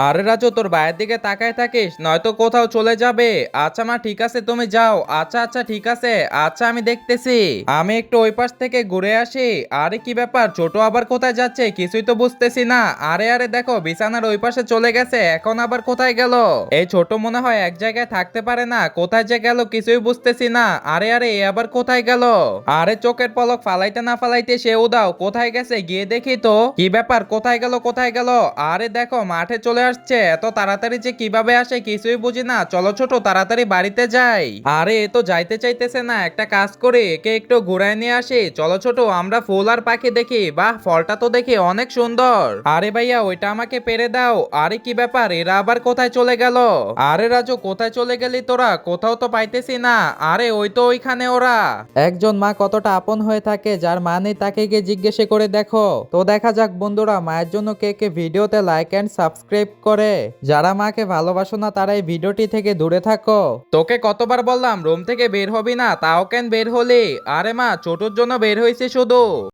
আরে রাজু, তোর ভাইয়ের দিকে তাকায় থাকিস, নয়তো কোথাও চলে যাবে। আচ্ছা মা, ঠিক আছে, তুমি যাও। আচ্ছা আচ্ছা, ঠিক আছে। আচ্ছা, আমি দেখতেছি। আমি একটু ওই পাশ থেকে ঘুরে আসি। আরে কি ব্যাপার, ছোট আবার কোথায় যাচ্ছে কিছুই তো বুঝতেছি না। আরে আরে দেখো, বিছানার ওই পাশে চলে গেছে, এখন আবার কোথায় গেল? এই ছোট মনে হয় এক জায়গায় থাকতে পারে না, কোথায় যে গেল কিছুই বুঝতেছি না। আরে আরে, এ আবার কোথায় গেল? আরে চোখের পলক ফালাইতে না ফালাইতে সে উদাও, কোথায় গেছে গিয়ে দেখি তো। কি ব্যাপার, কোথায় গেল কোথায় গেল? আরে দেখো, মাঠে চলে আসছে। এত তাড়াতাড়ি যে কিভাবে আসে কিছুই বুঝি না। চলো ছোট, তাড়াতাড়ি বাড়িতে যাই। আরে এ তো যাইতে চাইতেছে না, একটা কাজ করি, একে একটু ঘুরায় নিয়ে আসি। চলো ছোট, আমরা ফুল আর পাখি দেখি। বাহ, ফলটা তো দেখি অনেক সুন্দর। আরে ভাইয়া, ওইটা আমাকে পেরে দাও। আরে কি ব্যাপার, এরা আবার কোথায় চলে গেল? আরে রাজু, কোথায় চলে গেলি তোরা? কোথাও তো পাইতেছি না। আরে ওই তো ওইখানে ওরা। একজন মা কতটা আপন হয়ে থাকে, যার মা নেই তাকে গিয়ে জিজ্ঞেস করে দেখো। তো দেখা যাক বন্ধুরা, মায়ের জন্য কে কে ভিডিওতে লাইক এন্ড সাবস্ক্রাইব করে। যারা মাকে ভালোবাসো না তারা এই ভিডিওটি থেকে দূরে থাকো। তোকে কতবার বললাম রুম থেকে বের হবি না, তাও কেন বের হলি? আরে মা, ছোটর জন্য বের হয়েছে শুধু।